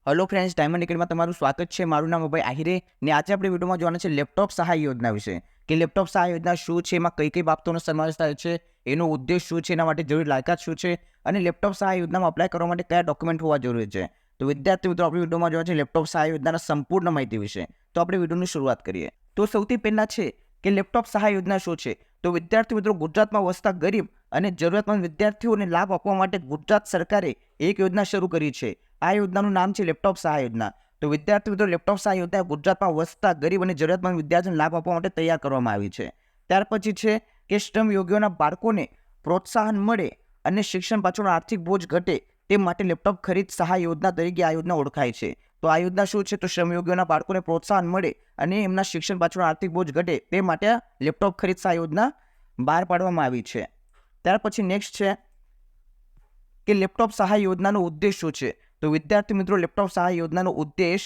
Hello friends, diamond એકેડમીમાં તમારું સ્વાગત છે. મારું નામ અભય આહિરે ને આજે આપણે વિડીયોમાં જોવાના છે લેપટોપ સહાય યોજના વિશે કે લેપટોપ સહાય યોજના શું છે, એમાં કઈ કઈ બાબતોનો સમાવેશ થાય છે, એનો ઉદ્દેશ શું છે, એના માટે જરૂરી લાયકાત શું છે અને લેપટોપ સહાય યોજનામાં અપ્લાય કરવા માટે કયા ડોક્યુમેન્ટ હોવા જરૂરી છે. તો વિદ્યાર્થી મિત્રો, આપણે વિડીયોમાં જોવા છે લેપટોપ સહાય યોજનાના સંપૂર્ણ માહિતી વિશે. તો આપણે વિડીયોની શરૂઆત કરીએ. તો સૌથી પહેલાં છે કે લેપટોપ સહાય યોજના શું છે. તો વિદ્યાર્થી મિત્રો, ગુજરાતમાં વસતા ગરીબ અને જરૂરિયાતમંદ વિદ્યાર્થીઓને લાભ આપવા માટે ગુજરાત સરકારે એક યોજના શરૂ કરી છે. આ યોજનાનું નામ છે લેપટોપ સહાય યોજના. તો વિદ્યાર્થી મિત્રો, લેપટોપ સહાય યોજના ગુજરાતમાં વસતા ગરીબ અને જરૂરિયાતમંદ વિદ્યાર્થીઓને લાભ આપવા માટે તૈયાર કરવામાં આવી છે. ત્યાર પછી છે કે શ્રમ યોગ્યોના બાળકોને પ્રોત્સાહન મળે અને શિક્ષણ પાછળનો આર્થિક બોજ ઘટે તે માટે લેપટોપ ખરીદ સહાય યોજના તરીકે આ યોજના ઓળખાય છે. તો આ યોજના શું છે? તો શ્રમયોગીઓના બાળકોને પ્રોત્સાહન મળે અને એમના શિક્ષણ પાછળનો આર્થિક બોજ ઘટે તે માટે લેપટોપ ખરીદ સહાય યોજના બહાર પાડવામાં આવી છે. ત્યાર પછી નેક્સ્ટ છે કે લેપટોપ સહાય યોજનાનો ઉદ્દેશ શું છે. તો વિદ્યાર્થી મિત્રો, લેપટોપ સહાય યોજનાનો ઉદ્દેશ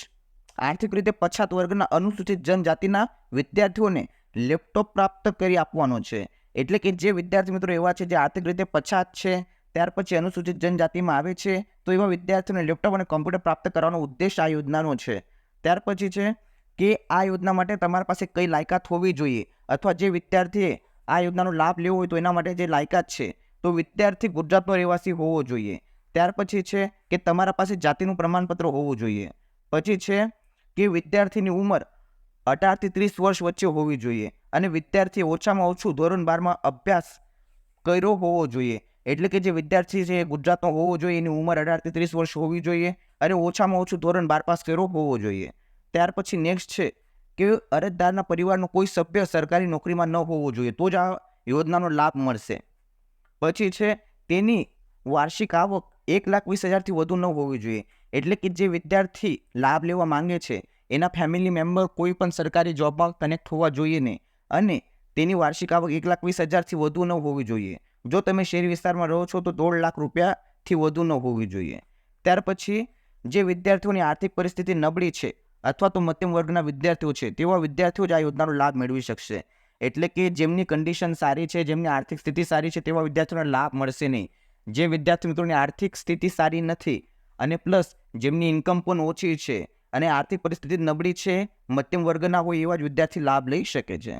આર્થિક રીતે પછાત વર્ગના અનુસૂચિત જનજાતિના વિદ્યાર્થીઓને લેપટોપ પ્રાપ્ત કરી આપવાનો છે. એટલે કે જે વિદ્યાર્થી મિત્રો એવા છે જે આર્થિક રીતે પછાત છે, ત્યાર પછી અનુસૂચિત જનજાતિમાં આવે છે, તો એવા વિદ્યાર્થીઓને લેપટોપ અને કોમ્પ્યુટર પ્રાપ્ત કરવાનો ઉદ્દેશ આ યોજનાનો છે. ત્યાર પછી છે કે આ યોજના માટે તમારા પાસે કઈ લાયકાત હોવી જોઈએ, અથવા જે વિદ્યાર્થીએ આ યોજનાનો લાભ લેવો હોય તો એના માટે જે લાયકાત છે, તો વિદ્યાર્થી ગુજરાતનો રહેવાસી હોવો જોઈએ. ત્યાર પછી છે કે તમારા પાસે જાતિનું પ્રમાણપત્ર હોવું જોઈએ. પછી છે કે વિદ્યાર્થીની ઉંમર 18 થી 30 વર્ષ વચ્ચે હોવી જોઈએ અને વિદ્યાર્થીએ ઓછામાં ઓછું ધોરણ 12માં અભ્યાસ કર્યો હોવો જોઈએ. એટલે કે જે વિદ્યાર્થી છે એ ગુજરાતનો હોવો જોઈએ, એની ઉંમર 18 થી 30 વર્ષ હોવી જોઈએ અને ઓછામાં ઓછું ધોરણ 12 પાસ કર્યો હોવો જોઈએ. ત્યાર પછી નેક્સ્ટ છે કે અરજદારના પરિવારનો કોઈ સભ્ય સરકારી નોકરીમાં ન હોવો જોઈએ, તો જ આ યોજનાનો લાભ મળશે. પછી છે તેની વાર્ષિક આવક 1,20,000થી વધુ ન હોવી જોઈએ. એટલે કે જે વિદ્યાર્થી લાભ લેવા માંગે છે એના ફેમિલી મેમ્બર કોઈ પણ સરકારી જોબમાં કનેક્ટ હોવા જોઈએ નહીં અને તેની વાર્ષિક આવક 1,20,000થી વધુ ન હોવી જોઈએ. જો તમે શહેરી વિસ્તારમાં રહો છો તો 1.5 લાખ રૂપિયાથી વધુ ન હોવી જોઈએ. ત્યાર પછી જે વિદ્યાર્થીઓની આર્થિક પરિસ્થિતિ નબળી છે અથવા તો મધ્યમ વર્ગના વિદ્યાર્થીઓ છે, તેવા વિદ્યાર્થીઓ જ આ યોજનાનો લાભ મેળવી શકશે. એટલે કે જેમની કન્ડિશન સારી છે, જેમની આર્થિક સ્થિતિ સારી છે, તેવા વિદ્યાર્થીઓને લાભ મળશે નહીં. જે વિદ્યાર્થી મિત્રોની આર્થિક સ્થિતિ સારી નથી અને પ્લસ જેમની ઇન્કમ પણ ઓછી છે અને આર્થિક પરિસ્થિતિ નબળી છે, મધ્યમ વર્ગના હોય, એવા જ વિદ્યાર્થી લાભ લઈ શકે છે.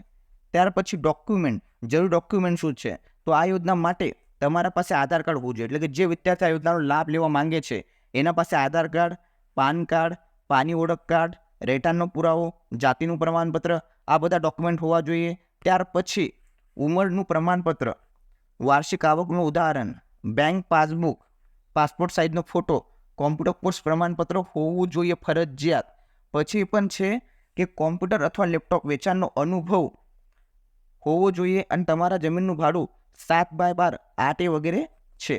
ત્યાર પછી ડોક્યુમેન્ટ, જરૂરી ડોક્યુમેન્ટ શું છે? તો આ યોજના માટે તમારા પાસે આધાર કાર્ડ હોવું જોઈએ. એટલે કે જે વિદ્યાર્થી આ યોજનાનો લાભ લેવા માંગે છે એના પાસે આધાર કાર્ડ, પાન કાર્ડ, પાની ઓળખ કાર્ડ, રહેઠાણનો પુરાવો, જાતિનું પ્રમાણપત્ર, આ બધા ડોક્યુમેન્ટ હોવા જોઈએ. ત્યાર પછી ઉંમરનું પ્રમાણપત્ર, વાર્ષિક આવકનું ઉદાહરણ, બેંક પાસબુક, પાસપોર્ટ સાઇઝનો ફોટો, કોમ્પ્યુટર કોર્સ પ્રમાણપત્ર હોવું જોઈએ ફરજિયાત. પછી પણ છે કે કોમ્પ્યુટર અથવા લેપટોપ વેચાણનો અનુભવ હોવો જોઈએ અને તમારા જમીનનું ભાડું 7x12 8A વગેરે છે.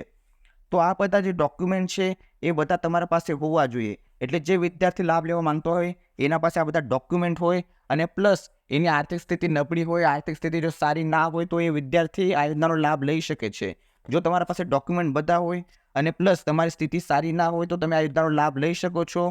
તો આ બધા જે ડોક્યુમેન્ટ છે એ બધા તમારા પાસે હોવા જોઈએ. એટલે જે વિદ્યાર્થી લાભ લેવા માંગતો હોય એના પાસે આ બધા ડોક્યુમેન્ટ હોય અને પ્લસ એની આર્થિક સ્થિતિ નબળી હોય, આર્થિક સ્થિતિ જો સારી ના હોય તો એ વિદ્યાર્થી આ યોજનાનો લાભ લઈ શકે છે. જો તમારા પાસે ડોક્યુમેન્ટ બધા હોય અને પ્લસ તમારી સ્થિતિ સારી ના હોય તો તમે આ યોજનાનો લાભ લઈ શકો છો.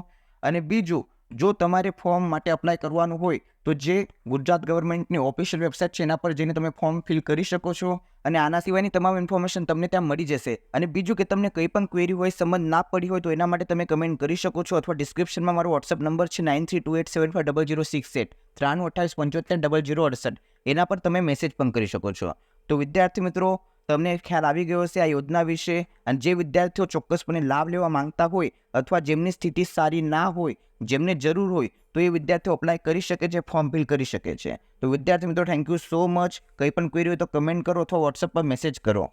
અને બીજું, જો તમારે ફોર્મ માટે અપ્લાય કરવાનું હોય તો જે ગુજરાત ગવર્મેન્ટની ઓફિશિયલ વેબસાઇટ છે એના પર જઈને તમે ફોર્મ ફિલ કરી શકો છો અને આના સિવાયની તમામ ઇન્ફોર્મેશન તમને ત્યાં મળી જશે. અને બીજું કે તમને કંઈ પણ ક્વેરી હોય, સમજ ના પડી હોય તો એના માટે તમે કમેન્ટ કરી શકો છો અથવા ડિસ્ક્રિપ્શનમાં મારો વોટ્સઅપ નંબર છે 9328750068 9328750068, એના પર તમે મેસેજ પણ કરી શકો છો. તો વિદ્યાર્થી મિત્રો, તમને ખ્યાલ આવી ગયો હશે આ યોજના વિશે. અને જે વિદ્યાર્થીઓ ચોક્કસપણે લાભ લેવા માંગતા હોય અથવા જેમની સ્થિતિ સારી ના હોય, જેમને જરૂર હોય, તો એ વિદ્યાર્થીઓ અપ્લાય કરી શકે છે, ફોર્મ ફિલ કરી શકે છે. તો વિદ્યાર્થી મિત્રો, થેન્ક યુ સો મચ. કંઈ પણ ક્વેરી હોય તો કમેન્ટ કરો અથવા વોટ્સઅપ પર મેસેજ કરો.